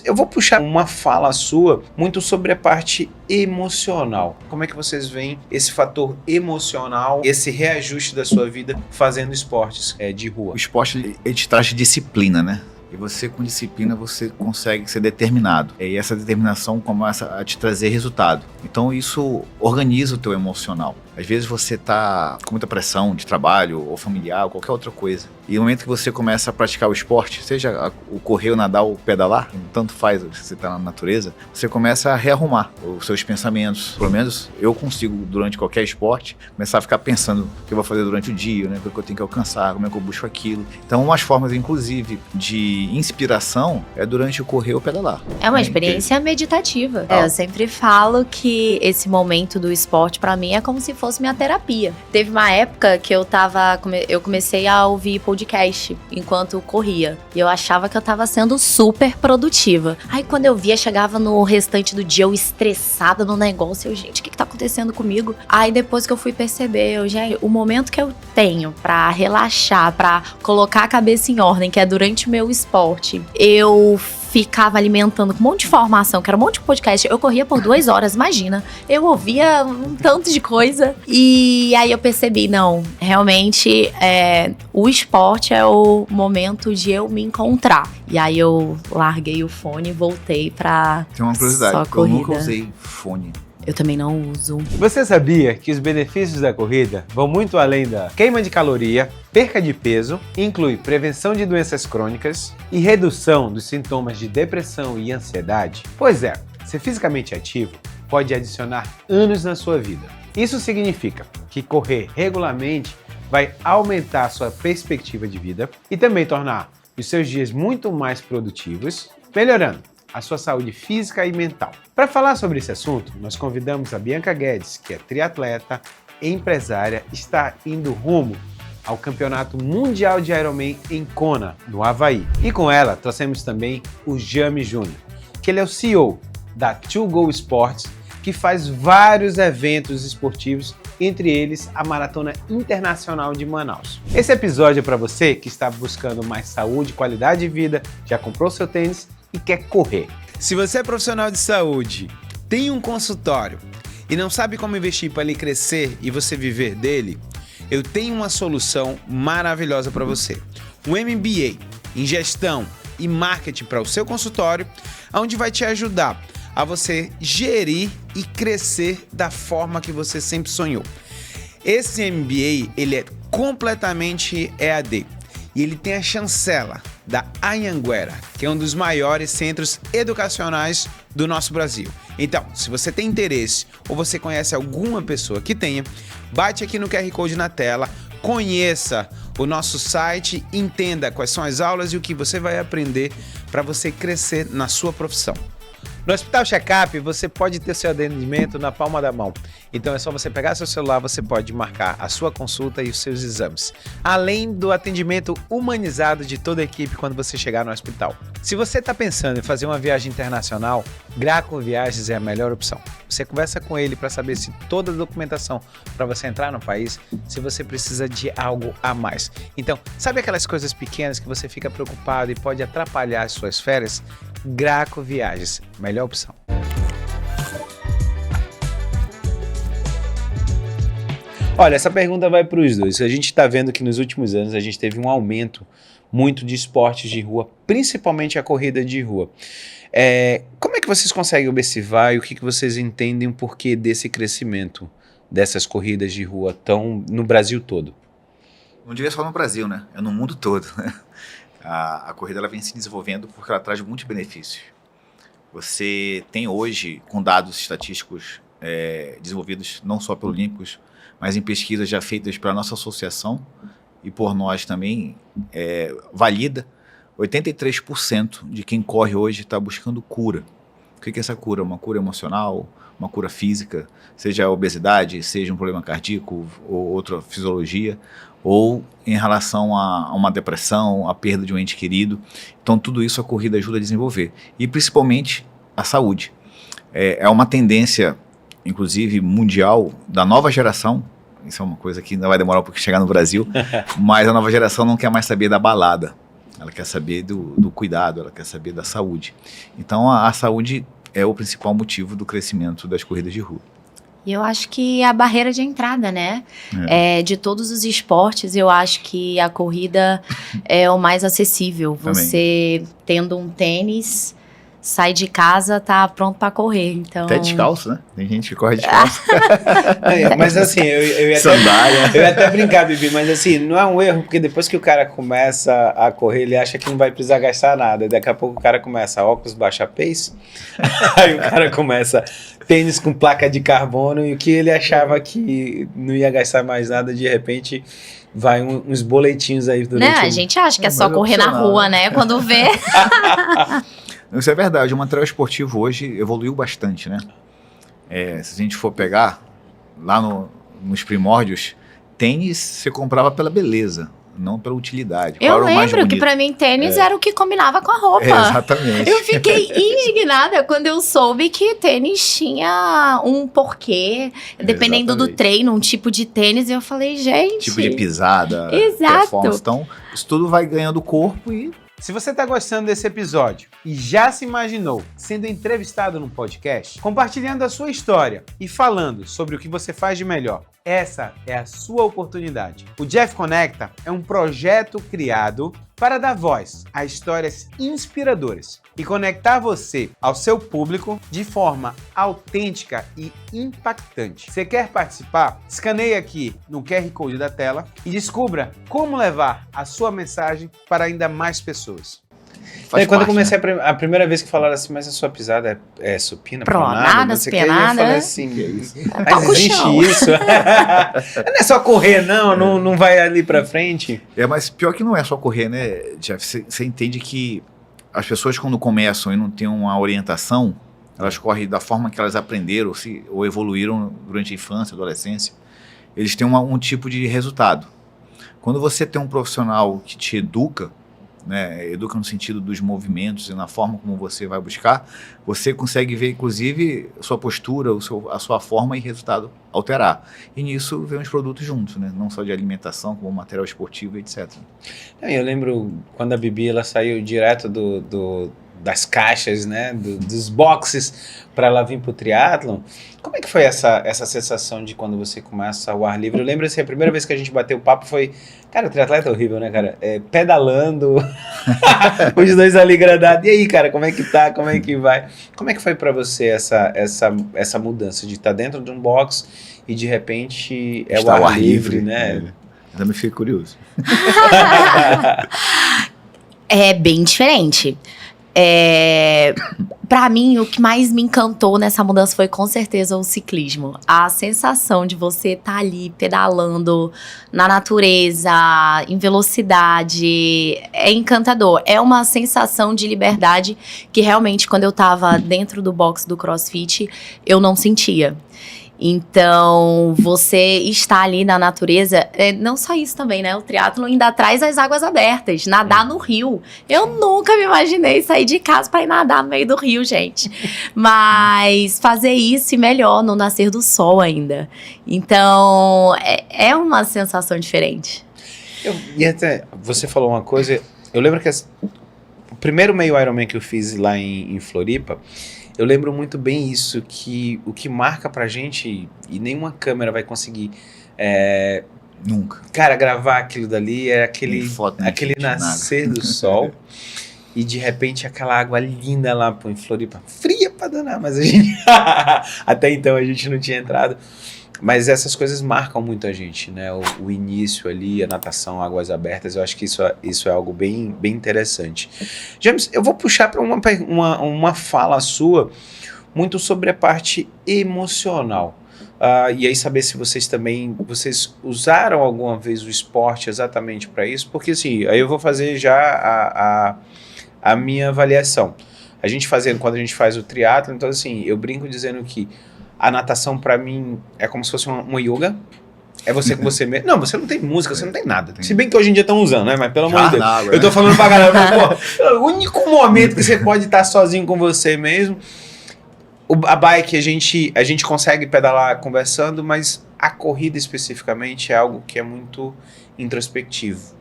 Eu vou puxar uma fala sua muito sobre a parte emocional. Como é que vocês veem esse fator emocional, esse reajuste da sua vida fazendo esportes de rua? O esporte, ele te traz disciplina, né? E você, com disciplina, você consegue ser determinado. E essa determinação começa a te trazer resultado. Então isso organiza o teu emocional. Às vezes você está com muita pressão de trabalho ou familiar ou qualquer outra coisa. E no momento que você começa a praticar o esporte, seja o correr, o nadar ou o pedalar, tanto faz se você está na natureza, você começa a rearrumar os seus pensamentos. Pelo menos eu consigo, durante qualquer esporte, começar a ficar pensando o que eu vou fazer durante o dia, né? O que eu tenho que alcançar, como é que eu busco aquilo. Então, umas formas, inclusive, de inspiração é durante o correr ou o pedalar. É uma experiência meditativa. Eu sempre falo que esse momento do esporte, pra mim, é como se fosse minha terapia. Teve uma época que eu comecei a ouvir podcast enquanto corria. E eu achava que eu tava sendo super produtiva. Aí quando eu via, chegava no restante do dia, eu estressada no negócio. Gente, o que tá acontecendo comigo? Aí depois que eu fui perceber, gente, o momento que eu tenho pra relaxar, pra colocar a cabeça em ordem, que é durante o meu esporte, eu ficava alimentando com um monte de informação, que era um monte de podcast. Eu corria por 2 horas, imagina. Eu ouvia um tanto de coisa. E aí eu percebi, não, realmente o esporte é o momento de eu me encontrar. E aí eu larguei o fone e voltei pra Tem uma curiosidade, só corrida. Eu nunca usei fone. Eu também não uso. Você sabia que os benefícios da corrida vão muito além da queima de caloria, perca de peso, inclui prevenção de doenças crônicas e redução dos sintomas de depressão e ansiedade? Pois é, ser fisicamente ativo pode adicionar anos na sua vida. Isso significa que correr regularmente vai aumentar a sua perspectiva de vida e também tornar os seus dias muito mais produtivos, melhorando a sua saúde física e mental. Para falar sobre esse assunto, nós convidamos a Bianca Guedes, que é triatleta e empresária, está indo rumo ao Campeonato Mundial de Ironman em Kona, no Havaí. E com ela trouxemos também o Jami Júnior, que ele é o CEO da 2Go Sports, que faz vários eventos esportivos, entre eles a Maratona Internacional de Manaus. Esse episódio é para você que está buscando mais saúde, qualidade de vida, já comprou seu tênis e quer correr. Se você é profissional de saúde, tem um consultório e não sabe como investir para ele crescer e você viver dele, eu tenho uma solução maravilhosa para você. Um MBA em gestão e marketing para o seu consultório, onde vai te ajudar a você gerir e crescer da forma que você sempre sonhou. Esse MBA, ele é completamente EAD e ele tem a chancela da Anhanguera, que é um dos maiores centros educacionais do nosso Brasil. Então, se você tem interesse ou você conhece alguma pessoa que tenha, bate aqui no QR Code na tela, conheça o nosso site, entenda quais são as aulas e o que você vai aprender para você crescer na sua profissão. No Hospital Checkup, você pode ter seu atendimento na palma da mão. Então é só você pegar seu celular, você pode marcar a sua consulta e os seus exames. Além do atendimento humanizado de toda a equipe quando você chegar no hospital. Se você está pensando em fazer uma viagem internacional, Graco Viagens é a melhor opção. Você conversa com ele para saber se toda a documentação para você entrar no país, se você precisa de algo a mais. Então, sabe aquelas coisas pequenas que você fica preocupado e pode atrapalhar as suas férias? Graco Viagens, melhor opção. Olha, essa pergunta vai para os dois. A gente está vendo que nos últimos anos a gente teve um aumento muito de esportes de rua, principalmente a corrida de rua. Como é que vocês conseguem observar e o que vocês entendem o porquê desse crescimento dessas corridas de rua tão no Brasil todo? Não diria só no Brasil, né? É no mundo todo, né? A corrida ela vem se desenvolvendo porque ela traz muitos benefícios. Você tem hoje, com dados estatísticos desenvolvidos não só pelo Olímpicos, mas em pesquisas já feitas pela nossa associação e por nós também, valida, 83% de quem corre hoje está buscando cura. O que é essa cura? Uma cura emocional, uma cura física, seja a obesidade, seja um problema cardíaco ou outra fisiologia, ou em relação a uma depressão, a perda de um ente querido. Então tudo isso a corrida ajuda a desenvolver. E principalmente a saúde. É uma tendência, inclusive mundial, da nova geração. Isso é uma coisa que ainda vai demorar um pouco chegar no Brasil, mas a nova geração não quer mais saber da balada. ela quer saber do cuidado, ela quer saber da saúde. Então, a saúde é o principal motivo do crescimento das corridas de rua. E eu acho que a barreira de entrada, né? De todos os esportes, eu acho que a corrida é o mais acessível. Você tendo um tênis, sai de casa, tá pronto pra correr. Então... Até descalço, né? Tem gente que corre descalço. Mas assim, eu ia até brincar, Bibi, mas assim, não é um erro, porque depois que o cara começa a correr, ele acha que não vai precisar gastar nada. Daqui a pouco o cara começa óculos baixa pace, aí o cara começa tênis com placa de carbono, e o que ele achava que não ia gastar mais nada, de repente vai uns boletinhos aí durante a gente acha que é só correr na rua, né? Quando vê... Isso é verdade, o material esportivo hoje evoluiu bastante, né? Se a gente for pegar lá nos primórdios, tênis você comprava pela beleza, não pela utilidade. Eu lembro que pra mim tênis era o que combinava com a roupa. Exatamente. Eu fiquei indignada quando eu soube que tênis tinha um porquê, dependendo do treino, um tipo de tênis, e eu falei, gente... Tipo de pisada, performance. Então, isso tudo vai ganhando corpo e... Se você está gostando desse episódio e já se imaginou sendo entrevistado num podcast, compartilhando a sua história e falando sobre o que você faz de melhor, essa é a sua oportunidade. O Jeff Conecta é um projeto criado para dar voz a histórias inspiradoras e conectar você ao seu público de forma autêntica e impactante. Você quer participar? Escaneie aqui no QR Code da tela e descubra como levar a sua mensagem para ainda mais pessoas. Quando eu comecei a primeira vez que falaram assim, mas a sua pisada é supina, pronada, supinada, eu falei assim, mas existe isso? Não é só correr, não vai ali pra frente. Mas pior que não é só correr, né, Jeff? Você entende que as pessoas, quando começam e não têm uma orientação, elas correm da forma que elas aprenderam ou evoluíram durante a infância, adolescência, eles têm um tipo de resultado. Quando você tem um profissional que te educa, né, educa no sentido dos movimentos e na forma como você vai buscar, você consegue ver, inclusive, a sua postura, a sua forma e resultado alterar. E nisso vem os produtos juntos, né? Não só de alimentação, como material esportivo, etc. Eu lembro quando a Bibi ela saiu direto das caixas, né, dos boxes para ela vir pro triatlon. Como é que foi essa sensação de quando você começa ao ar livre? Eu lembro assim, a primeira vez que a gente bateu o papo foi, cara, o triatleta é horrível, né, cara? Pedalando, os dois ali gradados. E aí, cara, como é que tá? Como é que vai? Como é que foi para você essa mudança de estar dentro de um box e de repente o ar livre, né? Eu também fiquei curioso. É bem diferente. Pra mim, o que mais me encantou nessa mudança foi com certeza o ciclismo. A sensação de você estar ali pedalando na natureza, em velocidade, é encantador. É uma sensação de liberdade que realmente, quando eu tava dentro do box do CrossFit, eu não sentia. Então, você está ali na natureza, não só isso também, né? O triatlon ainda traz as águas abertas, nadar no rio. Eu nunca me imaginei sair de casa para ir nadar no meio do rio, gente. Mas fazer isso e melhor, no nascer do sol ainda. Então, é uma sensação diferente. E até, você falou uma coisa, eu lembro que o primeiro meio Ironman que eu fiz lá em Floripa, eu lembro muito bem isso, que o que marca pra gente, e nenhuma câmera vai conseguir, nunca, cara, gravar aquilo dali, aquele nascer do sol, e de repente aquela água linda lá em Floripa, fria pra danar, mas a gente, até então a gente não tinha entrado. Mas essas coisas marcam muito a gente, né? O início ali, a natação, águas abertas, eu acho que isso é algo bem, bem interessante. James, eu vou puxar para uma fala sua muito sobre a parte emocional. E aí saber se vocês usaram alguma vez o esporte exatamente para isso, porque assim, aí eu vou fazer já a minha avaliação. Quando a gente faz o triatlo, então assim, eu brinco dizendo que a natação, pra mim, é como se fosse uma yoga. É você com você mesmo. Não, você não tem música, você não tem nada. Se bem que hoje em dia estão usando, né? Mas pelo amor de Deus. Eu tô falando pra galera, mas, pô, o único momento que você pode estar sozinho com você mesmo. A bike, a gente consegue pedalar conversando, mas a corrida especificamente é algo que é muito introspectivo.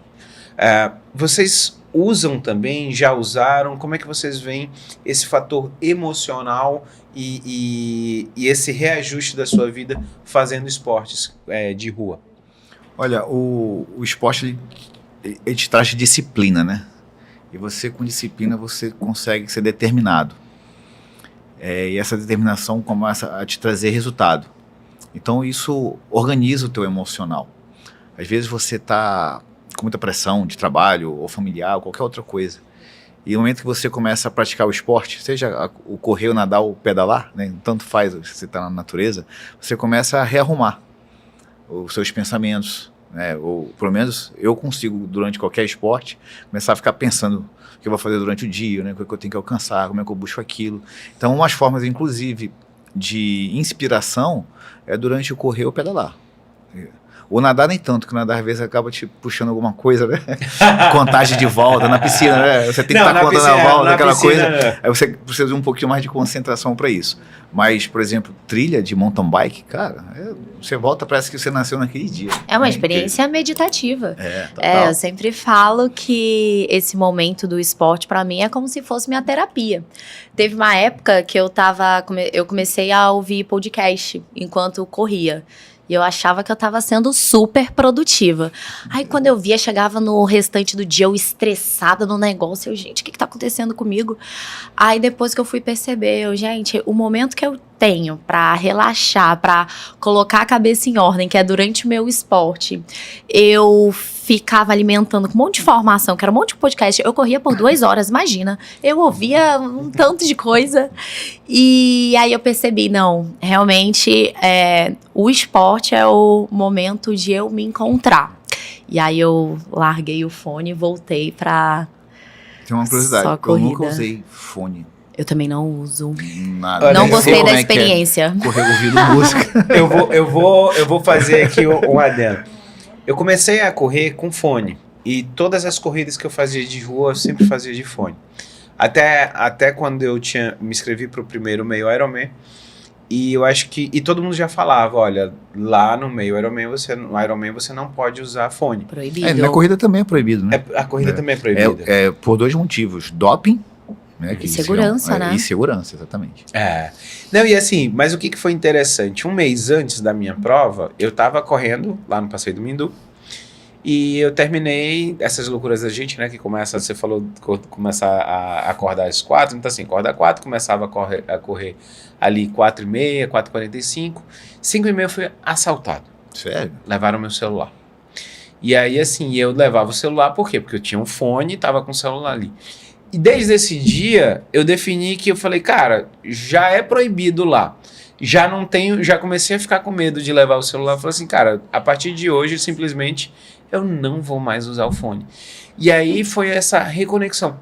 Vocês usam também, já usaram? Como é que vocês veem esse fator emocional e esse reajuste da sua vida fazendo esportes de rua? Olha, o esporte ele te traz disciplina, né? E você, com disciplina, você consegue ser determinado. E essa determinação começa a te trazer resultado. Então, isso organiza o teu emocional. Às vezes você está com muita pressão de trabalho, ou familiar, ou qualquer outra coisa. E no momento que você começa a praticar o esporte, seja o correr, o nadar ou o pedalar, né? Tanto faz se você está na natureza, você começa a rearrumar os seus pensamentos, né? Ou pelo menos eu consigo, durante qualquer esporte, começar a ficar pensando o que eu vou fazer durante o dia, né? O que eu tenho que alcançar, como é que eu busco aquilo. Então, umas formas, inclusive, de inspiração é durante o correr ou pedalar. O nadar nem tanto, que o nadar às vezes acaba te puxando alguma coisa, né? Contagem de volta na piscina, né? Você tem que estar contando a volta, aquela coisa. Aí você precisa de um pouquinho mais de concentração para isso. Mas, por exemplo, trilha de mountain bike, cara, você volta, parece que você nasceu naquele dia. É uma experiência meditativa. Total. Eu sempre falo que esse momento do esporte, pra mim, é como se fosse minha terapia. Teve uma época que eu comecei a ouvir podcast enquanto corria. E eu achava que eu tava sendo super produtiva. Aí quando eu via, chegava no restante do dia, eu estressada no negócio. Gente, o que tá acontecendo comigo? Aí depois que eu fui perceber, gente, o momento que eu tenho pra relaxar, pra colocar a cabeça em ordem, que é durante o meu esporte, eu ficava alimentando com um monte de informação, que era um monte de podcast. Eu corria por 2 horas, imagina. Eu ouvia um tanto de coisa. E aí eu percebi, não, realmente o esporte é o momento de eu me encontrar. E aí eu larguei o fone e voltei pra Tem uma curiosidade, só eu corrida. nunca usei fone. Eu também não uso. Nada. Não Eu gostei sei da como é que é experiência. correr ouvindo música. Eu vou fazer aqui um adendo. Eu comecei a correr com fone. E todas as corridas que eu fazia de rua, eu sempre fazia de fone. Até quando eu me inscrevi para o primeiro meio Ironman. E eu acho que... E todo mundo já falava, olha, lá no meio Ironman, no Ironman você não pode usar fone. Proibido. Na corrida também é proibido, né? A corrida também é proibida. Por 2 motivos. Doping, né? E segurança, né? E segurança, exatamente. Não, e assim, mas o que foi interessante? Um mês antes da minha prova, eu tava correndo lá no Passeio do Mindu. E eu terminei essas loucuras da gente, né? Que começa, você falou, começar a acordar às 4. Então assim, acorda às 4, começava a correr ali 4h30, 4h45. 5h30 eu fui assaltado. Sério? Levaram meu celular. E aí assim, eu levava o celular, por quê? Porque eu tinha um fone e tava com o celular ali. E desde esse dia, eu defini que eu falei, cara, já é proibido lá. Já comecei a ficar com medo de levar o celular. Falei assim, cara, a partir de hoje, simplesmente, eu não vou mais usar o fone. E aí foi essa reconexão.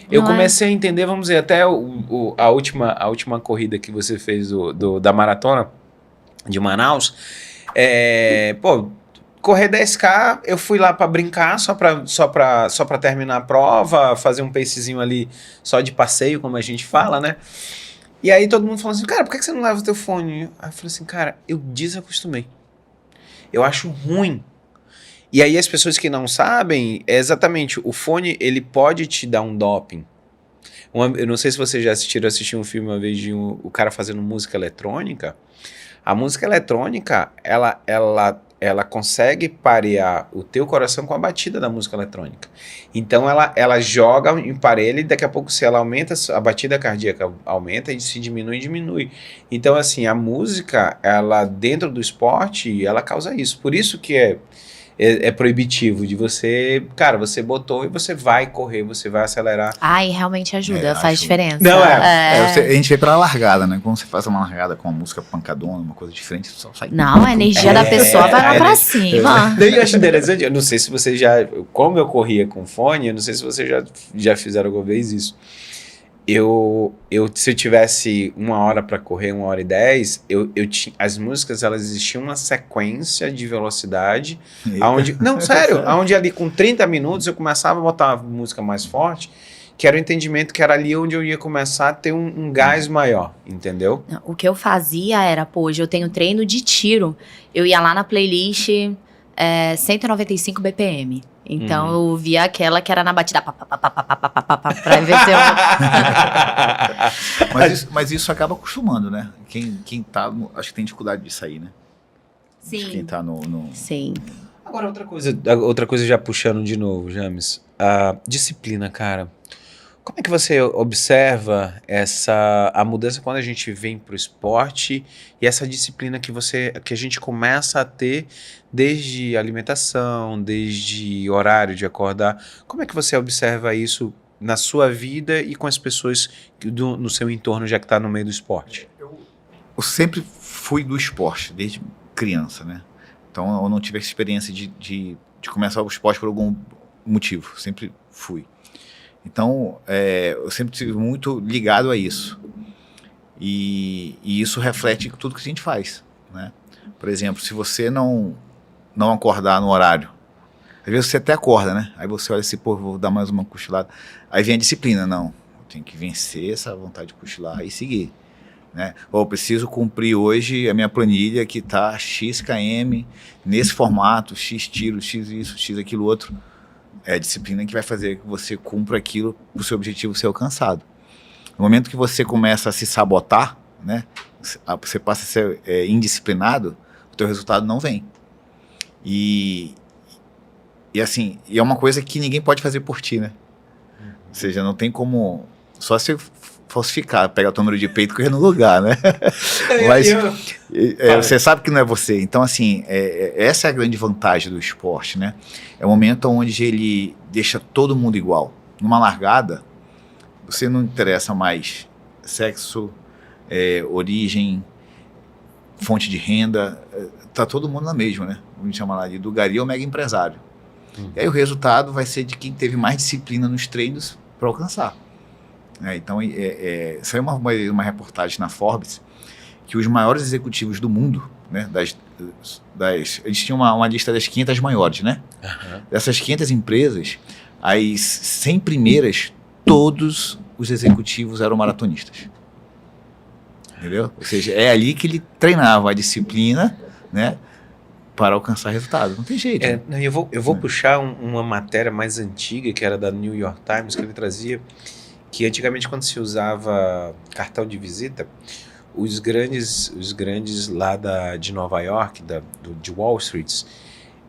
Eu comecei a entender, vamos dizer, até a última corrida que você fez da maratona de Manaus. Correr 10K, eu fui lá pra brincar, só pra terminar a prova, fazer um pacezinho ali só de passeio, como a gente fala, né? E aí todo mundo falou assim, cara, por que você não leva o teu fone? Aí eu falei assim, cara, eu desacostumei. Eu acho ruim. E aí as pessoas que não sabem, exatamente, o fone, ele pode te dar um doping. Eu não sei se vocês já assistiram um filme uma vez de o cara fazendo música eletrônica. A música eletrônica, ela consegue parear o teu coração com a batida da música eletrônica. Então ela joga em parelho e daqui a pouco, se ela aumenta, a batida cardíaca aumenta e se diminui. Então assim, a música, ela dentro do esporte, ela causa isso. Por isso que é proibitivo de você, cara, você botou e você vai correr, você vai acelerar. Ai, realmente ajuda, faz diferença. Não, a gente vem pra largada, né? Quando você faz uma largada com uma música pancadona, uma coisa diferente, só sai. Não, a energia da pessoa vai lá pra cima. Eu acho interessante, eu não sei se você já, como eu corria com fone, eu não sei se vocês já fizeram alguma vez isso. Se eu tivesse 1 hora para correr, 1h10, as músicas, elas existiam uma sequência de velocidade, aonde ali com 30 minutos eu começava a botar uma música mais forte, que era o entendimento que era ali onde eu ia começar a ter um gás maior, entendeu? O que eu fazia era, hoje eu tenho treino de tiro, eu ia lá na playlist 195 BPM. Então eu via aquela que era na batida pra ver se eu... mas isso acaba acostumando, né? Quem tá, acho que tem dificuldade de sair, né? Sim. Quem tá no... Sim. Agora, outra coisa já puxando de novo, James. A disciplina, cara. Como é que você observa a mudança quando a gente vem pro esporte e essa disciplina que a gente começa a ter desde alimentação, desde horário de acordar? Como é que você observa isso na sua vida e com as pessoas no seu entorno, já que está no meio do esporte? Eu sempre fui do esporte, desde criança, né? Então eu não tive a experiência de começar o esporte por algum motivo, sempre fui. Então, eu sempre estive muito ligado a isso. E isso reflete tudo que a gente faz, né? Por exemplo, se você não acordar no horário, às vezes você até acorda, né? Aí você olha assim, pô, vou dar mais uma cochilada. Aí vem a disciplina, não. Eu tenho que vencer essa vontade de cochilar e seguir, né? Ou preciso cumprir hoje a minha planilha que tá XKM, nesse formato, X tiro, X isso, X aquilo outro. É a disciplina que vai fazer que você cumpra aquilo para o seu objetivo ser alcançado. No momento que você começa a se sabotar, né, você passa a ser indisciplinado, o teu resultado não vem. E assim, é uma coisa que ninguém pode fazer por ti, né? Ou seja, não tem como... Só se falsificar, pegar o teu número de peito e correr no lugar, né? Mas você sabe que não é você. Então, assim, essa é a grande vantagem do esporte, né? É o momento onde ele deixa todo mundo igual. Numa largada, você não interessa mais sexo, origem, fonte de renda, tá todo mundo na mesma, né? Vamos chamar lá de do gari ao mega empresário. E aí o resultado vai ser de quem teve mais disciplina nos treinos para alcançar. Então, saiu uma reportagem na Forbes que os maiores executivos do mundo, né, a gente tinha uma lista das 500 maiores, né? Uhum. Dessas 500 empresas, as 100 primeiras, todos os executivos eram maratonistas. Entendeu? Ou seja, é ali que ele treinava a disciplina, né, para alcançar resultado. Não tem jeito. Né? Eu vou puxar uma matéria mais antiga, que era da New York Times, que ele trazia que antigamente, quando se usava cartão de visita, os grandes lá de Nova York, de Wall Street,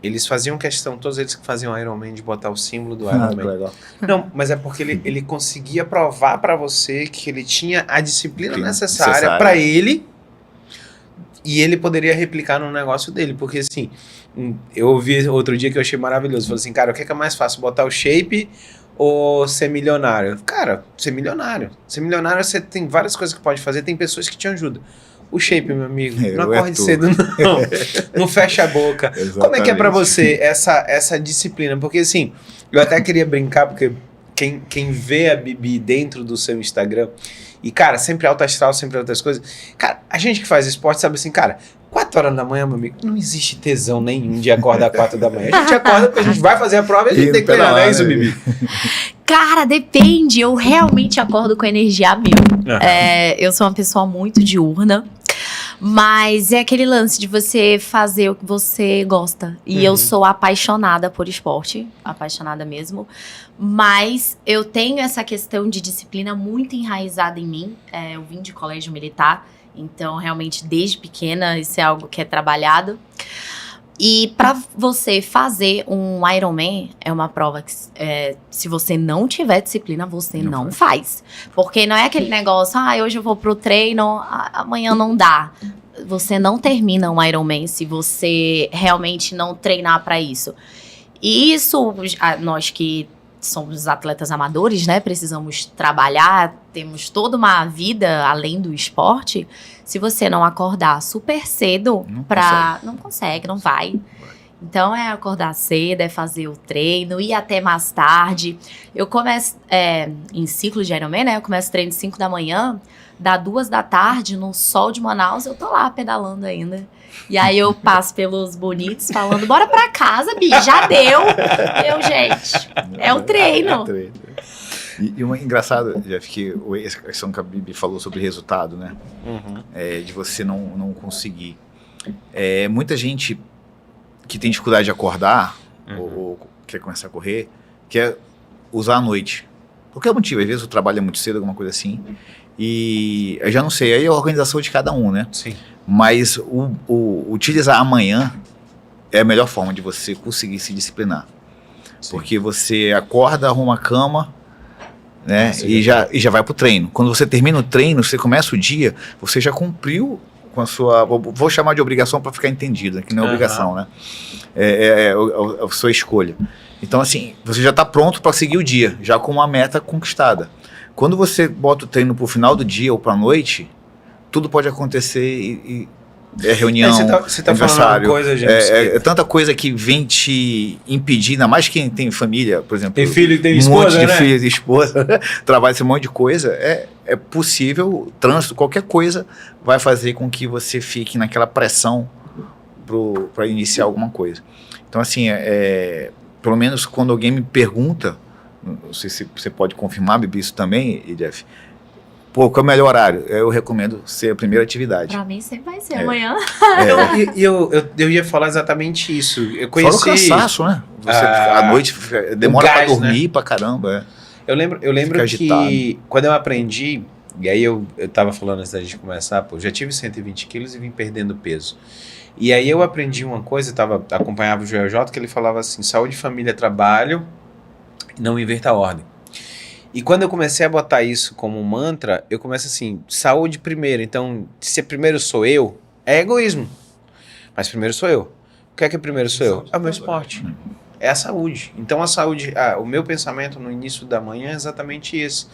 eles faziam questão, todos eles que faziam Iron Man, de botar o símbolo do Iron Man. Legal. Não, mas é porque ele conseguia provar para você que ele tinha a disciplina necessária para ele, e ele poderia replicar no negócio dele. Porque assim, eu ouvi outro dia que eu achei maravilhoso. Falei assim, cara, o que é mais fácil, botar o shape ou ser milionário? Cara, ser milionário. Ser milionário, você tem várias coisas que pode fazer, tem pessoas que te ajudam. O shape, meu amigo, não acorde cedo, não. Não fecha a boca. Exatamente. Como é que é pra você essa disciplina? Porque assim, eu até queria brincar, porque quem vê a Bibi dentro do seu Instagram, e cara, sempre alto astral, sempre outras coisas. Cara, a gente que faz esporte sabe assim, cara, 4 horas da manhã, meu amigo, não existe tesão nenhum de acordar 4 da manhã. A gente acorda porque a gente vai fazer a prova e a gente tem que treinar, não é isso, Bibi? Cara, depende. Eu realmente acordo com energia a mil. Uhum. Eu sou uma pessoa muito diurna. Mas é aquele lance de você fazer o que você gosta. E eu sou apaixonada por esporte. Apaixonada mesmo. Mas eu tenho essa questão de disciplina muito enraizada em mim. Eu vim de colégio militar. Então, realmente, desde pequena, isso é algo que é trabalhado. E para você fazer um Ironman, é uma prova que se você não tiver disciplina, você não faz. Porque não é aquele negócio, hoje eu vou pro treino, amanhã não dá. Você não termina um Ironman se você realmente não treinar para isso. E isso, nós que somos atletas amadores, né? Precisamos trabalhar, temos toda uma vida além do esporte. Se você não acordar super cedo, não consegue, não vai. Então, é acordar cedo, é fazer o treino, ir até mais tarde. Eu começo, em ciclo de Ironman, né? Eu começo o treino de 5 da manhã, dá 2 da tarde, no sol de Manaus, eu tô lá pedalando ainda. E aí eu passo pelos bonitos falando, bora pra casa, Bi, já deu. Gente, é o treino. E uma engraçado, Jeff, que essa questão que a Bibi falou sobre resultado, né? De você não conseguir. Muita gente que tem dificuldade de acordar, ou quer começar a correr, quer usar à noite. Por qualquer motivo, às vezes o trabalho é muito cedo, alguma coisa assim. E eu já não sei, aí é a organização de cada um, né? Sim. Mas utilizar amanhã é a melhor forma de você conseguir se disciplinar. Sim. Porque você acorda, arruma a cama, né? E já vai pro treino. Quando você termina o treino, você começa o dia, você já cumpriu com a sua... Vou chamar de obrigação para ficar entendido, né? Que não é obrigação, né? É a sua escolha. Então, assim, você já está pronto para seguir o dia, já com uma meta conquistada. Quando você bota o treino pro final do dia ou pra noite, tudo pode acontecer e é reunião, você tá falando uma coisa, gente. É tanta coisa que vem te impedir, ainda mais quem tem família, por exemplo. Tem filho e tem esposa, né? Um monte de filho e esposa, trabalha esse monte de coisa. É possível, trânsito, qualquer coisa vai fazer com que você fique naquela pressão para iniciar alguma coisa. Então, assim, pelo menos quando alguém me pergunta, não sei se você pode confirmar, Bibi, isso também, Jeff. Pô, qual é o melhor horário? Eu recomendo ser a primeira atividade. Pra mim sempre vai ser amanhã. Eu ia falar exatamente isso. Eu conheci... Fora o cansaço, né? Você, à noite demora pra dormir, né? Pra caramba. Eu lembro que agitado. Quando eu aprendi, e aí eu tava falando antes da gente começar, pô, eu já tive 120 quilos e vim perdendo peso. E aí eu aprendi uma coisa, acompanhava o Joel J, que ele falava assim, saúde, família, trabalho, não inverta a ordem. E quando eu comecei a botar isso como um mantra, eu começo assim, saúde primeiro. Então, se primeiro sou eu, é egoísmo. Mas primeiro sou eu. O que é primeiro sou eu? É o meu esporte. É a saúde. Então a saúde, o meu pensamento no início da manhã é exatamente esse.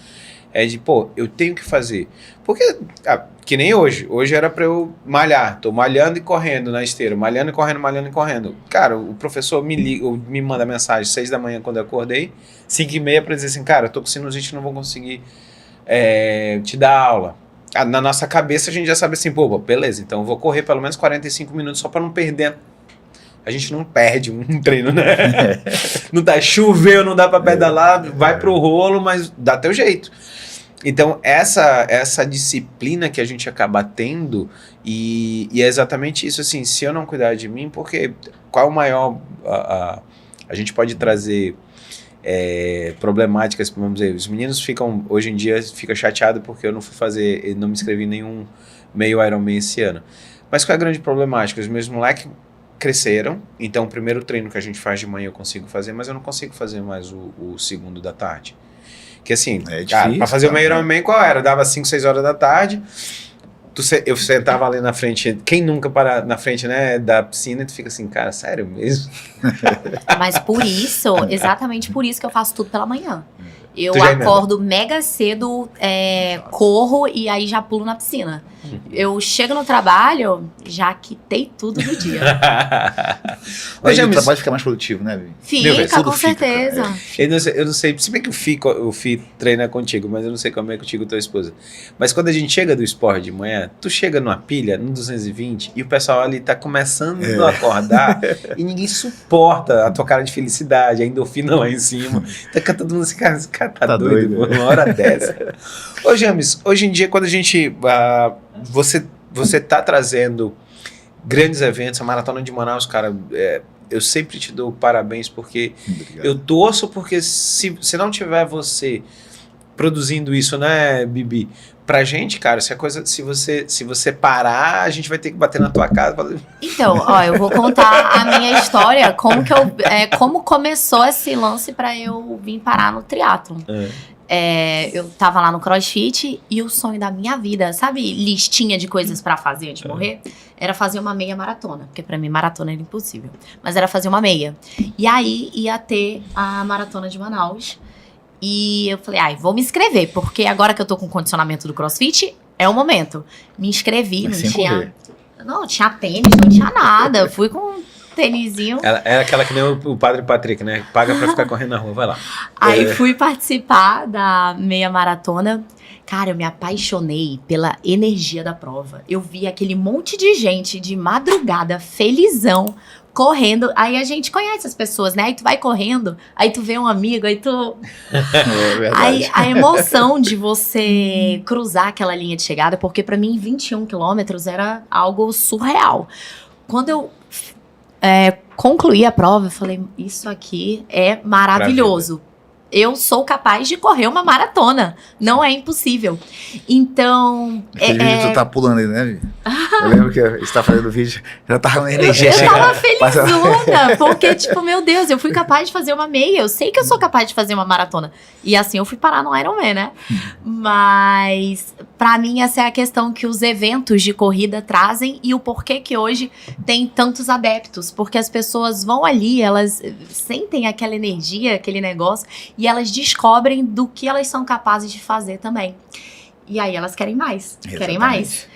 É de, pô, eu tenho que fazer. Porque, que nem hoje. Hoje era pra eu malhar. Tô malhando e correndo na esteira. Malhando e correndo, malhando e correndo. Cara, o professor me manda mensagem 6 da manhã quando eu acordei. 5h30 pra dizer assim, cara, eu tô com sinusite, não vou conseguir te dar aula. Na nossa cabeça a gente já sabe assim, pô, beleza, então eu vou correr pelo menos 45 minutos só pra não perder. A gente não perde um treino, né? Não dá, choveu, não dá pra pedalar, vai pro rolo, mas dá teu jeito. Então, essa disciplina que a gente acaba tendo, e é exatamente isso, assim, se eu não cuidar de mim, porque qual o maior... A gente pode trazer problemáticas, vamos dizer, os meninos hoje em dia, ficam chateados porque eu não me inscrevi em nenhum meio Ironman esse ano. Mas qual é a grande problemática? Os meus moleques cresceram, então o primeiro treino que a gente faz de manhã eu consigo fazer, mas eu não consigo fazer mais o segundo da tarde. Que assim, cara, pra fazer o meio Ironman qual era? Eu dava 5, 6 horas da tarde, eu sentava ali na frente, quem nunca para na frente, né, da piscina, e tu fica assim, cara, sério mesmo? Mas por isso, exatamente por isso que eu faço tudo pela manhã. Eu acordo mega cedo, corro e aí já pulo na piscina. Eu chego no trabalho, já quitei tudo do dia. Hoje o trabalho fica mais produtivo, né, Vivi? Fica, com certeza. Eu não sei, se bem que o Fi treina contigo, mas eu não sei como é contigo tua esposa. Mas quando a gente chega do esporte de manhã, tu chega numa pilha, no 220, e o pessoal ali tá começando a acordar, e ninguém suporta a tua cara de felicidade, a endorfina lá em cima. Tá todo mundo assim, cara, esse cara tá doido, uma hora dessa. Ô, James, hoje em dia, quando a gente... Você tá trazendo grandes eventos, a Maratona de Manaus, cara, eu sempre te dou parabéns, porque obrigado. Eu torço, porque se não tiver você produzindo isso, né, Bibi? Pra gente, cara, se você parar, a gente vai ter que bater na tua casa. Então, eu vou contar a minha história, como começou esse lance pra eu vir parar no triatlon. Eu tava lá no CrossFit e o sonho da minha vida, sabe, listinha de coisas pra fazer antes de morrer? Era fazer uma meia maratona, porque pra mim maratona era impossível. Mas era fazer uma meia. E aí ia ter a Maratona de Manaus. E eu falei, vou me inscrever, porque agora que eu tô com o condicionamento do CrossFit, é o momento. Me inscrevi, não tinha tênis, não tinha nada. Fui com um tênisinho. Ela é aquela que nem o Padre Patrick, né? Paga pra ficar correndo na rua, vai lá. Aí fui participar da meia maratona. Cara, eu me apaixonei pela energia da prova. Eu vi aquele monte de gente de madrugada, felizão, correndo. Aí a gente conhece as pessoas, né? Aí tu vai correndo, aí tu vê um amigo, aí tu... Aí a emoção de você cruzar aquela linha de chegada, porque pra mim 21 quilômetros era algo surreal. Quando eu concluí a prova, eu falei, isso aqui é maravilhoso. Eu sou capaz de correr uma maratona. Não é impossível. Então... Tu tá pulando aí, né, Vi? Eu lembro que você tá fazendo o vídeo, já tava uma energia chegando. Eu tava felizona, porque, tipo, meu Deus, eu fui capaz de fazer uma meia. Eu sei que eu sou capaz de fazer uma maratona. E assim, eu fui parar no Ironman, né? Mas, pra mim, essa é a questão que os eventos de corrida trazem e o porquê que hoje tem tantos adeptos. Porque as pessoas vão ali, elas sentem aquela energia, aquele negócio, e elas descobrem do que elas são capazes de fazer também. E aí elas querem mais. Exatamente. Querem mais.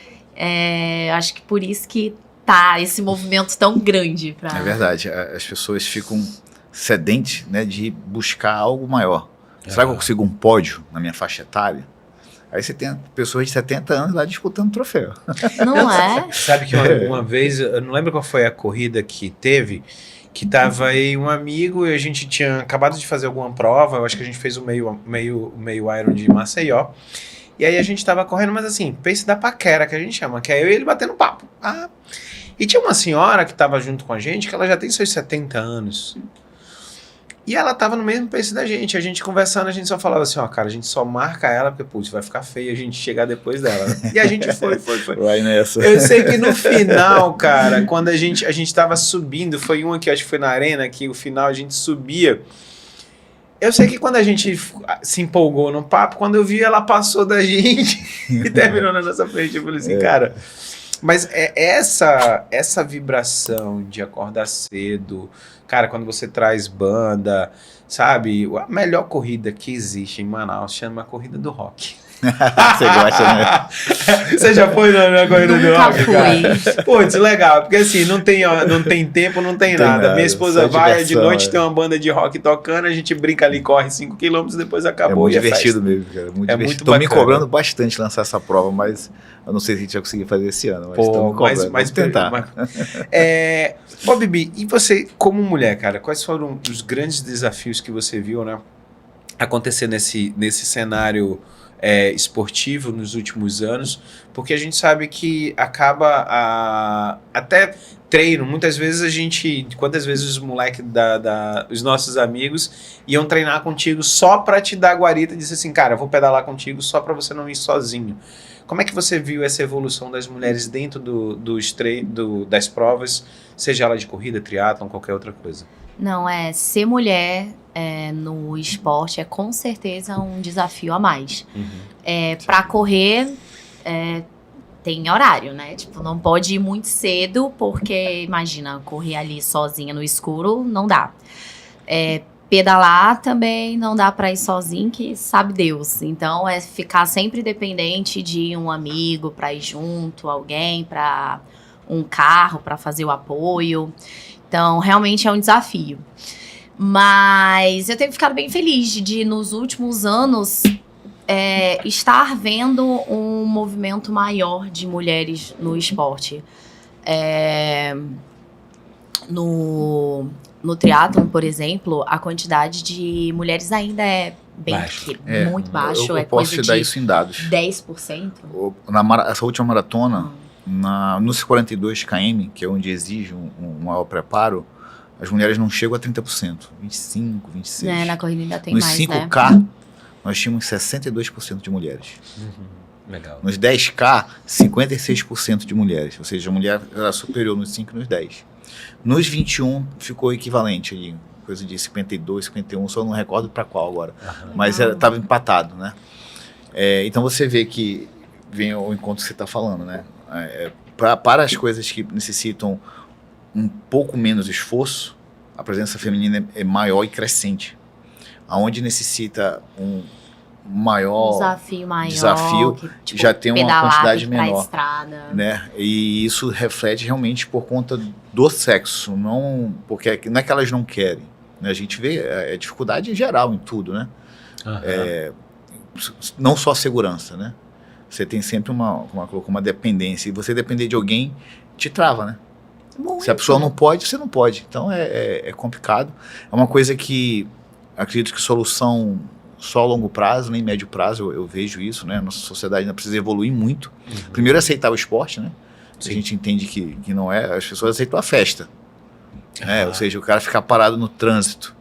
Acho que por isso que tá esse movimento tão grande. É verdade. As pessoas ficam sedentes, né, de buscar algo maior. Será que eu consigo um pódio na minha faixa etária? Aí você tem pessoas de 70 anos lá disputando troféu. Não é? Sabe que uma vez, eu não lembro qual foi a corrida que teve, que tava aí um amigo e a gente tinha acabado de fazer alguma prova, eu acho que a gente fez o meio Iron de Maceió, e aí a gente tava correndo, mas assim, pace da paquera, que a gente chama, que é eu e ele batendo papo. E tinha uma senhora que tava junto com a gente, que ela já tem seus 70 anos, e ela tava no mesmo pace da gente, a gente conversando, a gente só falava assim, cara, a gente só marca ela, porque, putz, vai ficar feio a gente chegar depois dela. E a gente foi. Vai nessa. Eu sei que no final, cara, quando a gente tava subindo, foi uma que acho que foi na arena, que o final a gente subia. Eu sei que quando a gente se empolgou no papo, quando eu vi, ela passou da gente e terminou na nossa frente. Eu falei assim, cara... Mas essa vibração de acordar cedo, cara, quando você traz banda, sabe? A melhor corrida que existe em Manaus chama a Corrida do Rock. Você gosta, né? Você já foi na Corrida do Rock, fui. Cara? Putz, legal, porque assim, não tem tempo, não tem nada. Minha esposa vai, de noite tem uma banda de rock tocando, a gente brinca ali, corre 5 km, depois acabou. É muito divertido mesmo, cara. Muito divertido. Tô me cobrando bastante lançar essa prova, mas eu não sei se a gente vai conseguir fazer esse ano. Mas vamos tentar. Bom, Bibi, e você, como mulher, cara, quais foram os grandes desafios que você viu, né, acontecer nesse cenário esportivo nos últimos anos? Porque a gente sabe que acaba até treino, muitas vezes quantas vezes os moleques os nossos amigos iam treinar contigo só pra te dar guarita e disse assim, cara, eu vou pedalar contigo só pra você não ir sozinho. Como é que você viu essa evolução das mulheres dentro das provas, seja ela de corrida, triatlon, qualquer outra coisa? Não, ser mulher no esporte é com certeza um desafio a mais. Pra correr, tem horário, né? Tipo, não pode ir muito cedo, porque, imagina, correr ali sozinha no escuro, não dá. Pedalar também não dá pra ir sozinho, que sabe Deus. Então, ficar sempre dependente de um amigo pra ir junto, alguém, pra um carro pra fazer o apoio. Então, realmente é um desafio. Mas eu tenho ficado bem feliz de nos últimos anos, estar vendo um movimento maior de mulheres no esporte. No triatlon, por exemplo, a quantidade de mulheres ainda é bem muito baixo. Eu posso te dar isso em dados. 10%. Essa última maratona, nos 42 km, que é onde exige um maior preparo, as mulheres não chegam a 30%, 25%, 26%. Na corrida ainda tem nos mais, 5K, nós tínhamos 62% de mulheres. Legal. Nos 10K, 56% de mulheres. Ou seja, a mulher era superior nos 5 e nos 10. Nos 21, ficou equivalente ali, coisa de 52, 51, só não recordo para qual agora. Mas estava empatado, né? Então você vê que vem ao encontro que você está falando, né? Para as coisas que necessitam um pouco menos esforço, a presença feminina é maior e crescente. Aonde necessita um maior desafio que, já tem uma quantidade menor, né? E isso reflete realmente por conta do sexo, não é que elas não querem, né? A gente vê a dificuldade em geral em tudo, né? Não só a segurança, né? Você tem sempre uma dependência, e você depender de alguém te trava, né? Muito. Se a pessoa não pode, você não pode. Então é complicado. É uma coisa que acredito que solução só a longo prazo, nem médio prazo, eu vejo isso, né? Nossa sociedade ainda precisa evoluir muito. Primeiro aceitar o esporte, né? A gente entende que não é, as pessoas aceitam a festa. Ou seja, o cara ficar parado no trânsito.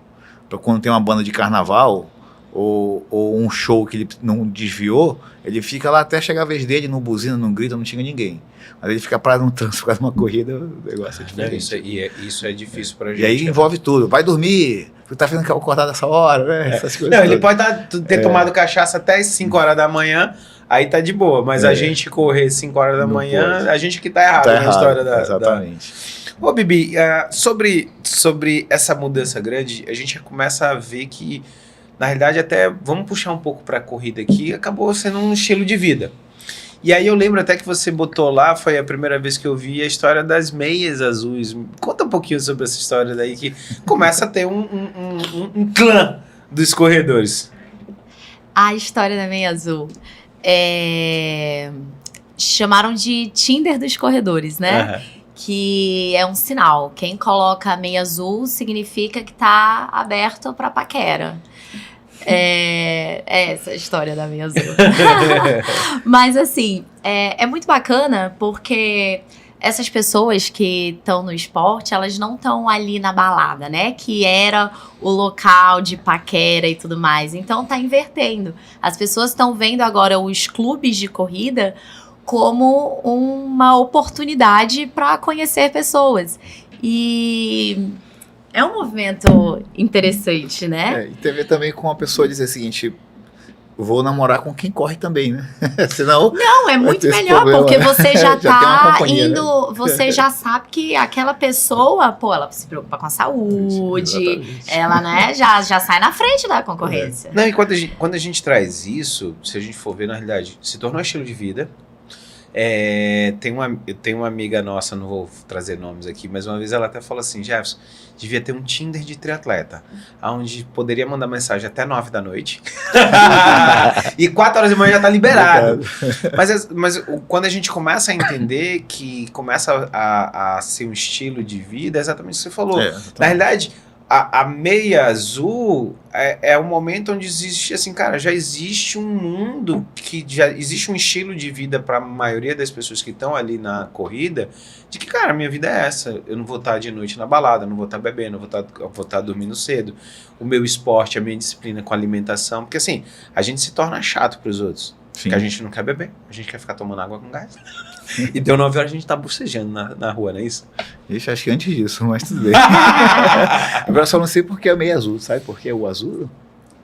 Para quando tem uma banda de carnaval ou um show que ele não desviou, ele fica lá até chegar a vez dele, não buzina, não grita, não xinga ninguém. Mas ele fica parado no trânsito por causa de uma corrida, o negócio é diferente. Isso é difícil pra gente. E aí envolve tudo. Vai dormir, você tá vendo que eu vou acordar dessa hora, né? Essas coisas não, ele pode ter tomado cachaça até as 5 horas da manhã, aí tá de boa. Mas a gente correr 5 horas da manhã, pode. A gente que tá errado na história da... Exatamente. Ô, Bibi, sobre essa mudança grande, a gente começa a ver que, na realidade, até, vamos puxar um pouco pra corrida aqui, acabou sendo um estilo de vida. E aí eu lembro até que você botou lá, foi a primeira vez que eu vi a história das meias azuis. Conta um pouquinho sobre essa história daí, que começa a ter um clã dos corredores. A história da meia azul chamaram de Tinder dos corredores, né? Uhum. Que é um sinal. Quem coloca a meia azul significa que tá aberto pra paquera. É essa a história da meia azul. Mas assim, é muito bacana porque essas pessoas que estão no esporte, elas não estão ali na balada, né? Que era o local de paquera e tudo mais. Então tá invertendo. As pessoas estão vendo agora os clubes de corrida como uma oportunidade para conhecer pessoas. E é um movimento interessante, né? E tem a ver também com a pessoa dizer o seguinte: vou namorar com quem corre também, né? Senão. Não, é muito melhor, problema, porque você já tá indo, né? Você já sabe que aquela pessoa, ela se preocupa com a saúde, ela, né, já sai na frente da concorrência. Não, e quando a gente traz isso, se a gente for ver, na realidade, se tornou um estilo de vida. Eu tenho uma amiga nossa, não vou trazer nomes aqui, mas uma vez ela até falou assim: Jefferson, devia ter um Tinder de triatleta, onde poderia mandar mensagem até 9 da noite e 4 horas da manhã já tá liberado. Mas quando a gente começa a entender que começa a ser um estilo de vida, é exatamente o que você falou. Na realidade, a meia azul é um momento onde existe, assim, cara, já existe um mundo, que já existe um estilo de vida para a maioria das pessoas que estão ali na corrida, de que, cara, minha vida é essa, eu não vou estar de noite na balada, não vou estar bebendo, eu vou estar dormindo cedo, o meu esporte, a minha disciplina com a alimentação, porque assim, a gente se torna chato para os outros. Sim. Porque a gente não quer beber, a gente quer ficar tomando água com gás. E deu 9 horas a gente tá bocejando na rua, não é isso? Ixi, acho que antes disso, mas tudo bem. Agora só não sei porque é meio azul, sabe por que é o azul?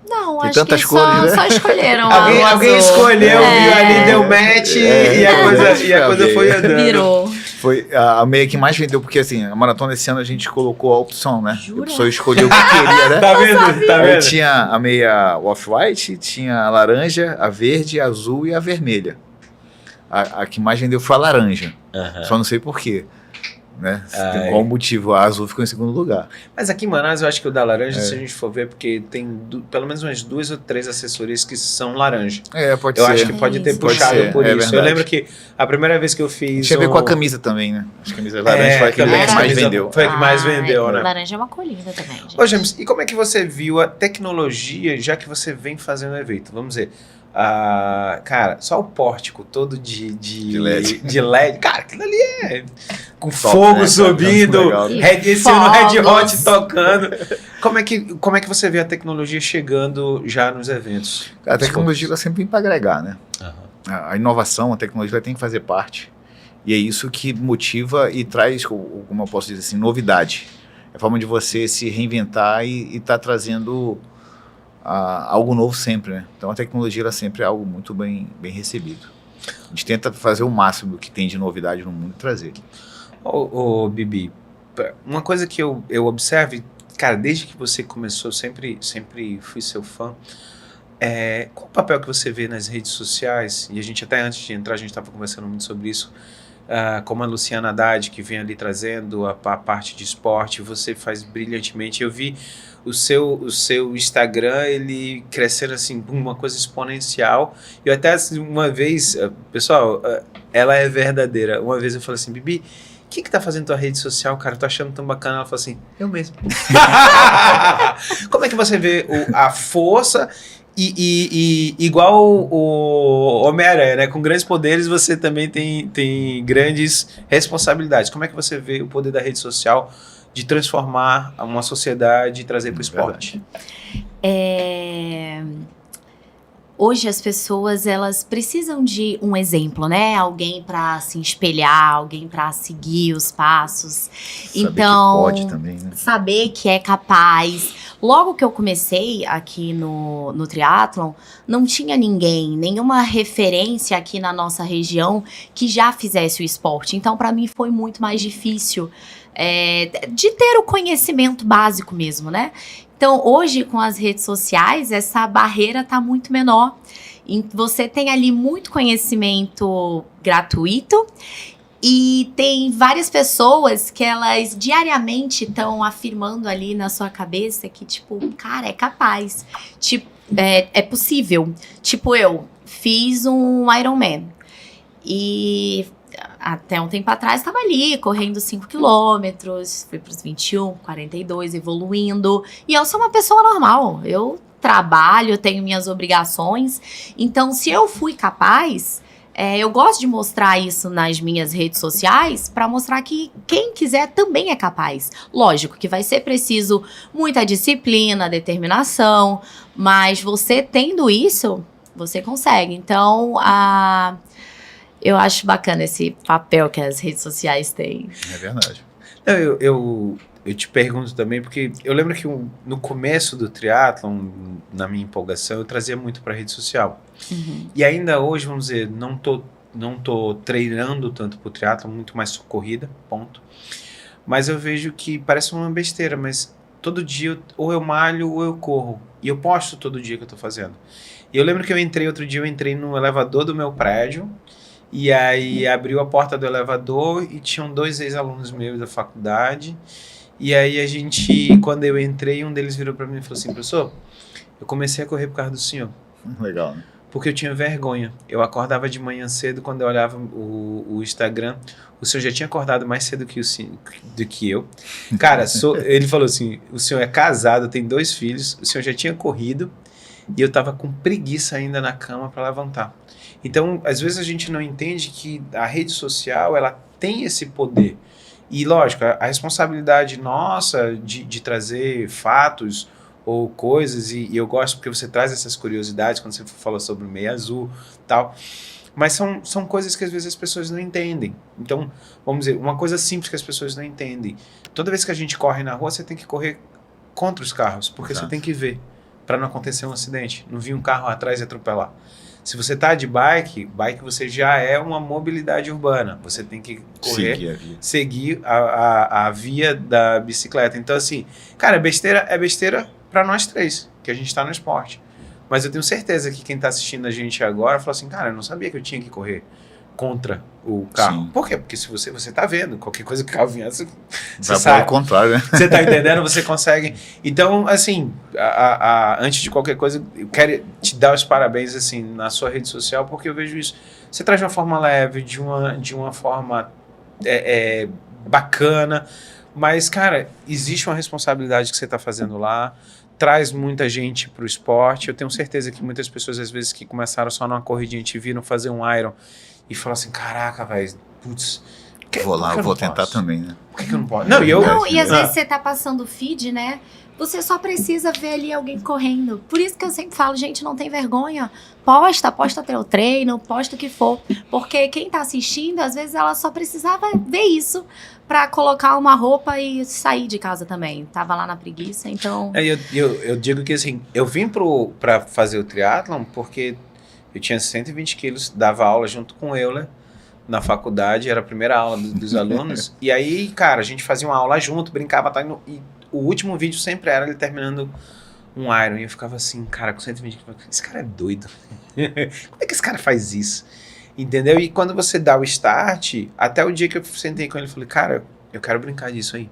Não, tem acho tantas que cores, né? só escolheram alguém escolheu, viu ali, deu match e a coisa foi andando. Virou. Foi a meia que mais vendeu, porque assim, a maratona esse ano a gente colocou a opção, né? Jura? A pessoa escolheu o que queria, né? Tá vendo? Aí tinha a meia off-white, tinha a laranja, a verde, a azul e a vermelha. A que mais vendeu foi a laranja. Só não sei por quê. Né? Tem qual motivo a azul ficou em segundo lugar. Mas aqui em Manaus eu acho que o da laranja, se a gente for ver, porque tem pelo menos umas 2 ou 3 assessorias que são laranja. Pode ser. Eu acho que pode ter puxado por isso. Verdade. Eu lembro que a primeira vez que eu fiz... Tinha a ver com a camisa também, né? Acho que a camisa laranja foi a que mais vendeu. Foi a que mais vendeu, né? Laranja é uma cor linda também, gente. Ô, James, e como é que você viu a tecnologia, já que você vem fazendo o evento? Vamos dizer... cara, só o pórtico todo de LED. Cara, aquilo ali é com top, fogo, né, subindo, esse no Red Hot tocando. Como é que você vê a tecnologia chegando já nos eventos? A tecnologia ela sempre vem para agregar, né? A inovação, a tecnologia tem que fazer parte. E é isso que motiva e traz, como eu posso dizer assim, novidade. É a forma de você se reinventar e tá trazendo algo novo sempre, né? Então a tecnologia ela sempre é algo muito bem recebido. A gente tenta fazer o máximo que tem de novidade no mundo e trazer. Ô, Bibi, uma coisa que eu observo, cara, desde que você começou, sempre fui seu fã, qual o papel que você vê nas redes sociais? E a gente até antes de entrar, a gente estava conversando muito sobre isso, como a Luciana Haddad, que vem ali trazendo a parte de esporte, você faz brilhantemente. Eu vi o seu Instagram, ele crescendo assim, uma coisa exponencial. Eu até uma vez, pessoal, ela é verdadeira. Uma vez eu falei assim: Bibi, o que tá fazendo tua rede social, cara? Eu tô achando tão bacana. Ela falou assim: eu mesmo. Como é que você vê a força e igual o Homem-Aranha, né? Com grandes poderes você também tem grandes responsabilidades. Como é que você vê o poder da rede social de transformar uma sociedade e trazer para o esporte? Hoje as pessoas, elas precisam de um exemplo, né? Alguém para se espelhar, alguém para seguir os passos. Saber que pode também, né? Saber que é capaz. Logo que eu comecei aqui no triatlon, não tinha ninguém, nenhuma referência aqui na nossa região que já fizesse o esporte. Então, para mim, foi muito mais difícil de ter o conhecimento básico mesmo, né? Então, hoje, com as redes sociais, essa barreira está muito menor. Você tem ali muito conhecimento gratuito e tem várias pessoas que elas diariamente estão afirmando ali na sua cabeça que, tipo, cara, é capaz. Tipo, é possível. Tipo, eu fiz um Ironman e até um tempo atrás estava ali, correndo 5 quilômetros, fui para os 21, 42, evoluindo. E eu sou uma pessoa normal, eu trabalho, tenho minhas obrigações. Então, se eu fui capaz, eu gosto de mostrar isso nas minhas redes sociais para mostrar que quem quiser também é capaz. Lógico que vai ser preciso muita disciplina, determinação, mas você tendo isso, você consegue. Então, eu acho bacana esse papel que as redes sociais têm. É verdade. Eu te pergunto também, porque eu lembro que no começo do triatlon, na minha empolgação, eu trazia muito para a rede social. Uhum. E ainda hoje, vamos dizer, não tô treinando tanto para o triatlon, muito mais corrida, ponto. Mas eu vejo que parece uma besteira, mas todo dia ou eu malho ou eu corro. E eu posto todo dia que eu tô fazendo. E eu lembro que outro dia eu entrei no elevador do meu prédio, e aí abriu a porta do elevador e tinham 2 ex-alunos meus da faculdade. E aí quando eu entrei, um deles virou para mim e falou assim: professor, eu comecei a correr por causa do senhor. Legal, né? Porque eu tinha vergonha. Eu acordava de manhã cedo, quando eu olhava o Instagram, o senhor já tinha acordado mais cedo do que eu. Cara, ele falou assim: o senhor é casado, tem 2 filhos, o senhor já tinha corrido e eu tava com preguiça ainda na cama para levantar. Então, às vezes a gente não entende que a rede social, ela tem esse poder. E, lógico, a responsabilidade nossa de trazer fatos ou coisas, e eu gosto porque você traz essas curiosidades quando você falou sobre o meia azul e tal, mas são coisas que às vezes as pessoas não entendem. Então, vamos dizer, uma coisa simples que as pessoas não entendem. Toda vez que a gente corre na rua, você tem que correr contra os carros, porque Exato. Você tem que ver, para não acontecer um acidente, não vir um carro atrás e atropelar. Se você está de bike você já é uma mobilidade urbana. Você tem que correr, seguir a via da bicicleta. Então, assim, cara, é besteira para nós 3, que a gente está no esporte. Mas eu tenho certeza que quem está assistindo a gente agora falou assim: cara, eu não sabia que eu tinha que correr contra o carro. Sim. Por quê? Porque se você está vendo, qualquer coisa que o carro vier, você sabe. Ao contrário, né? Você está entendendo? Você consegue. Então, assim, antes de qualquer coisa, eu quero te dar os parabéns, assim, na sua rede social, porque eu vejo isso. Você traz de uma forma leve, de uma forma bacana, mas, cara, existe uma responsabilidade que você está fazendo lá, traz muita gente para o esporte. Eu tenho certeza que muitas pessoas, às vezes, que começaram só numa corridinha, te viram fazer um Iron e falaram assim: caraca, velho, putz, vou tentar também, né? Por que eu não posso? E às vezes você tá passando o feed, né? Você só precisa ver ali alguém correndo. Por isso que eu sempre falo: gente, não tem vergonha. Posta teu treino, posta o que for. Porque quem tá assistindo, às vezes ela só precisava ver isso pra colocar uma roupa e sair de casa também. Tava lá na preguiça, então... Eu digo que, assim, eu vim pra fazer o triatlon porque eu tinha 120 quilos, dava aula junto com o Euler na faculdade, era a primeira aula dos alunos. E aí, cara, a gente fazia uma aula junto, brincava, tá, e o último vídeo sempre era ele terminando um Iron. E eu ficava assim, cara, com 120 quilos, esse cara é doido. Como é que esse cara faz isso? Entendeu? E quando você dá o start, até o dia que eu sentei com ele, eu falei: cara, eu quero brincar disso aí.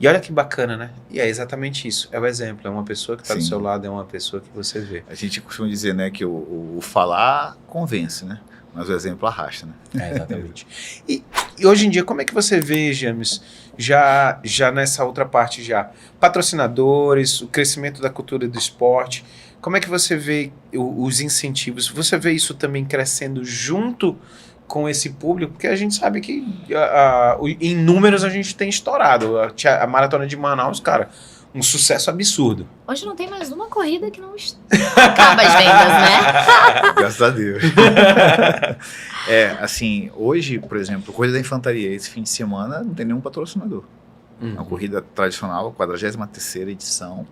E olha que bacana, né? E é exatamente isso. É o exemplo. É uma pessoa que está do seu lado, é uma pessoa que você vê. A gente costuma dizer, né, que o falar convence, né? Mas o exemplo arrasta, né? Exatamente. E hoje em dia, como é que você vê, James, já nessa outra parte já? Patrocinadores, o crescimento da cultura do esporte. Como é que você vê os incentivos? Você vê isso também crescendo junto com esse público, porque a gente sabe que em números a gente tem estourado. A Maratona de Manaus, cara, um sucesso absurdo. Hoje não tem mais uma corrida que não acaba as vendas, né? Graças a Deus. Assim, hoje, por exemplo, Corrida da Infantaria, esse fim de semana não tem nenhum patrocinador. Uma corrida tradicional, 43ª edição,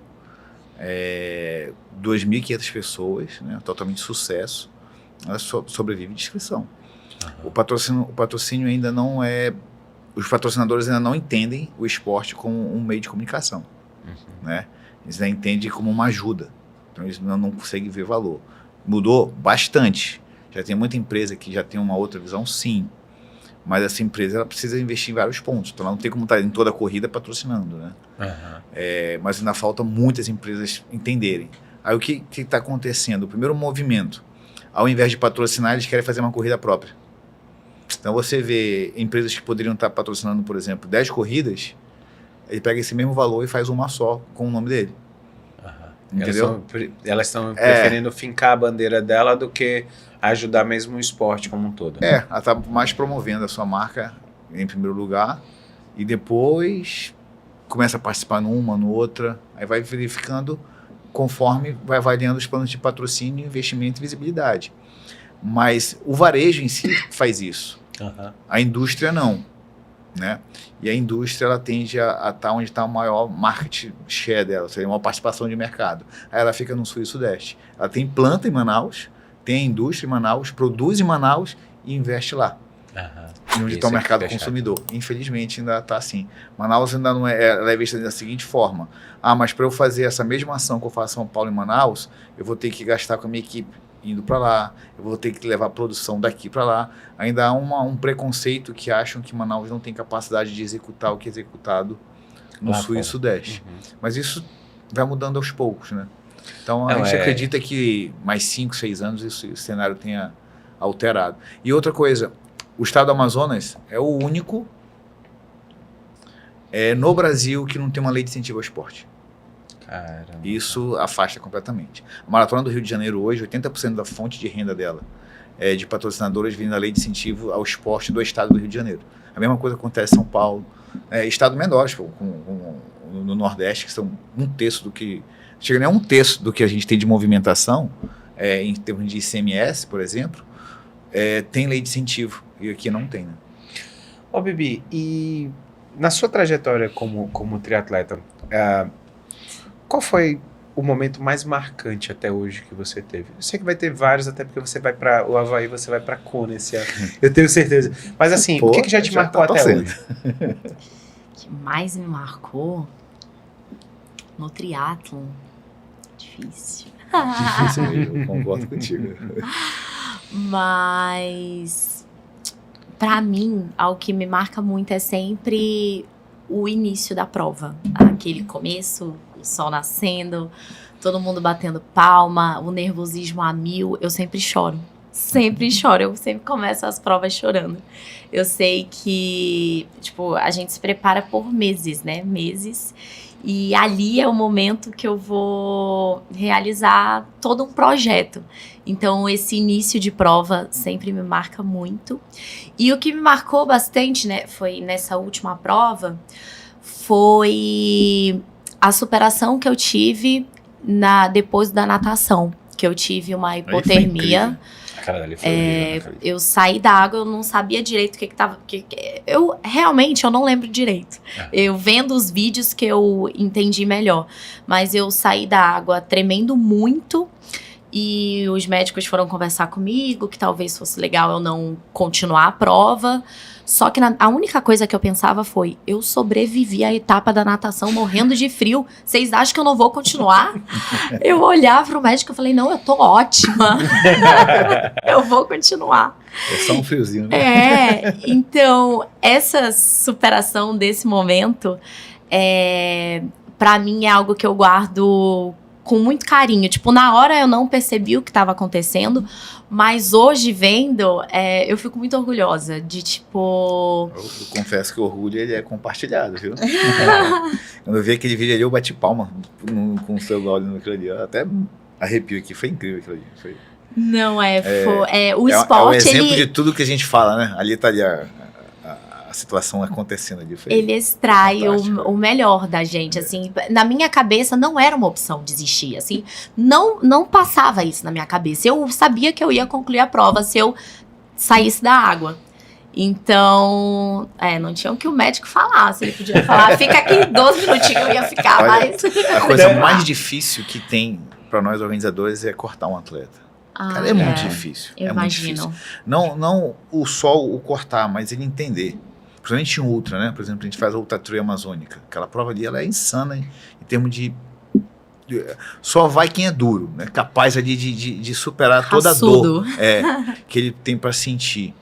2.500 pessoas, né, totalmente sucesso. Ela sobrevive de inscrição. O patrocínio ainda não é... Os patrocinadores ainda não entendem o esporte como um meio de comunicação. Né? Eles ainda entendem como uma ajuda. Então eles não conseguem ver valor. Mudou bastante. Já tem muita empresa que já tem uma outra visão, sim. Mas essa empresa ela precisa investir em vários pontos. Então ela não tem como estar em toda a corrida patrocinando. Né? Mas ainda falta muitas empresas entenderem. Aí o que está acontecendo? O primeiro movimento, ao invés de patrocinar, eles querem fazer uma corrida própria. Então você vê empresas que poderiam estar patrocinando, por exemplo, 10 corridas, ele pega esse mesmo valor e faz uma só com o nome dele. Entendeu? Elas estão preferindo fincar a bandeira dela do que ajudar mesmo o esporte como um todo. Ela está mais promovendo a sua marca em primeiro lugar e depois começa a participar numa, no outra, aí vai verificando conforme vai avaliando os planos de patrocínio, investimento e visibilidade. Mas o varejo em si faz isso. A indústria não. Né? E a indústria ela tende a estar onde está o maior market share dela, seria uma participação de mercado. Aí ela fica no sul e sudeste. Ela tem planta em Manaus, tem a indústria em Manaus, produz em Manaus e investe lá. Onde está o mercado consumidor. Infelizmente ainda está assim. Manaus ainda não ela é vista da seguinte forma: mas para eu fazer essa mesma ação que eu faço em São Paulo e Manaus, eu vou ter que gastar com a minha equipe indo para lá, eu vou ter que levar a produção daqui para lá. Ainda há um preconceito que acham que Manaus não tem capacidade de executar o que é executado no sul e sudeste. Mas isso vai mudando aos poucos, né? Então a gente acredita que mais 5, 6 anos esse cenário tenha alterado. E outra coisa, o estado do Amazonas é o único no Brasil que não tem uma lei de incentivo ao esporte. Caramba. Isso afasta completamente. A Maratona do Rio de Janeiro hoje, 80% da fonte de renda dela é de patrocinadores vindo da lei de incentivo ao esporte do estado do Rio de Janeiro. A mesma coisa acontece em São Paulo. Estado menores, no Nordeste, que são um terço do que... Chega nem a um terço do que a gente tem de movimentação, em termos de ICMS, por exemplo, tem lei de incentivo. E aqui não tem, né? Bibi, e na sua trajetória como triatleta, qual foi o momento mais marcante até hoje que você teve? Eu sei que vai ter vários, até porque você vai para o Havaí, você vai para Kona esse ano. Eu tenho certeza. Mas assim, o que já te marcou até hoje? O que mais me marcou no triatlon? Difícil. Difícil mesmo, eu concordo contigo. Mas, pra mim, algo que me marca muito é sempre o início da prova. Aquele começo, o sol nascendo, todo mundo batendo palma, o nervosismo a mil. Eu sempre choro. Sempre choro. Eu sempre começo as provas chorando. Eu sei que, a gente se prepara por meses, né? Meses. E ali é o momento que eu vou realizar todo um projeto. Então, esse início de prova sempre me marca muito. E o que me marcou bastante, né, foi nessa última prova, foi a superação que eu tive depois da natação, que eu tive uma hipotermia. Eu saí da água, eu não sabia direito o que tava... Eu não lembro direito. Eu vendo os vídeos que eu entendi melhor. Mas eu saí da água tremendo muito. E os médicos foram conversar comigo, que talvez fosse legal eu não continuar a prova. Só que a única coisa que eu pensava foi, eu sobrevivi à etapa da natação morrendo de frio. Vocês acham que eu não vou continuar? Eu olhava pro médico e falei, não, eu tô ótima. Eu vou continuar. É só um friozinho, né? Então, essa superação desse momento, pra mim é algo que eu guardo com muito carinho. Na hora eu não percebi o que estava acontecendo, mas hoje vendo, eu fico muito orgulhosa de Eu confesso que o orgulho ele é compartilhado, viu? Quando eu vi aquele vídeo ali, eu bati palma com o celular olhando aquilo ali. Eu até arrepio aqui, foi incrível aquilo ali. Não, o É o esporte, exemplo ele... de tudo que a gente fala, né? Ali tá ali a situação acontecendo ali. Ele extrai fantástico. o melhor da gente, assim. Na minha cabeça não era uma opção desistir, assim. Não passava isso na minha cabeça. Eu sabia que eu ia concluir a prova se eu saísse da água. Então, não tinha o que o médico falasse. Ele podia falar, fica aqui 12 minutinhos, eu ia ficar. Olha, Mas... A coisa mais difícil que tem para nós organizadores é cortar um atleta. Cara, é muito difícil. Eu imagino. Muito difícil. Não o cortar, mas ele entender. Principalmente em ultra, né? Por exemplo, a gente faz a Ultra Trail Amazônica. Aquela prova ali, ela é insana em termos de... Só vai quem é duro, né? Capaz ali de superar toda a dor que ele tem para sentir.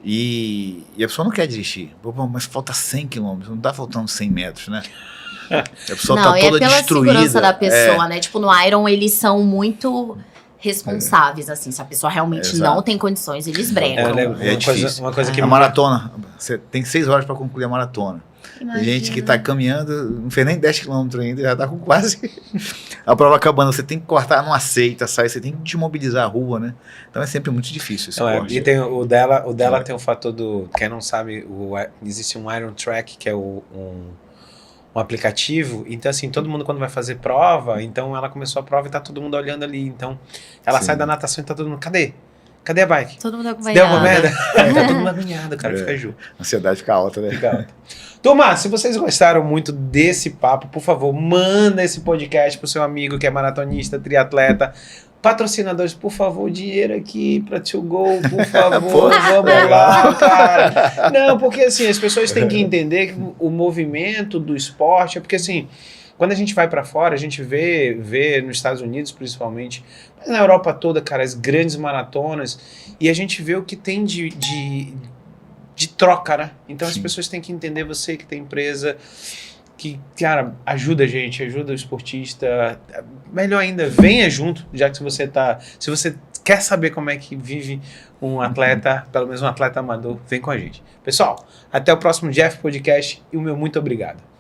E a pessoa não quer desistir. Mas falta 100 quilômetros, não tá faltando 100 metros, né? A pessoa tá toda destruída. Segurança da pessoa, né? Tipo, no Iron, eles são muito... responsáveis, assim, se a pessoa realmente não tem condições, eles brecam. Uma coisa que... A maratona, você tem 6 horas para concluir a maratona. Imagina. Tem gente que tá caminhando, não fez nem 10 km ainda, já tá com quase a prova acabando. Você tem que cortar, não aceita, sai, você tem que desmobilizar a rua, né? Então é sempre muito difícil esse esporte. E tem o dela tem o fator do... Quem não sabe, existe um Iron Track, que é um aplicativo, então assim, todo mundo quando vai fazer prova, então ela começou a prova e tá todo mundo olhando ali, então ela sai da natação e tá todo mundo, cadê a bike? Todo mundo acompanhado. Deu uma merda? Tá todo mundo agoniado, cara, fica junto. A ansiedade fica alta, né? Fica alta. Turma, se vocês gostaram muito desse papo, por favor, manda esse podcast pro seu amigo que é maratonista, triatleta. Patrocinadores, por favor, dinheiro aqui pra To Go, por favor, vamos lá, cara. Não, porque assim, as pessoas têm que entender que o movimento do esporte é porque assim, quando a gente vai pra fora, a gente vê nos Estados Unidos principalmente, mas na Europa toda, cara, as grandes maratonas, e a gente vê o que tem de troca, né? Então as pessoas têm que entender, você que tem empresa, que, cara, ajuda a gente, ajuda o esportista, melhor ainda, venha junto, já que se você quer saber como é que vive um atleta, pelo menos um atleta amador, vem com a gente. Pessoal, até o próximo Jeff Podcast e o meu muito obrigado.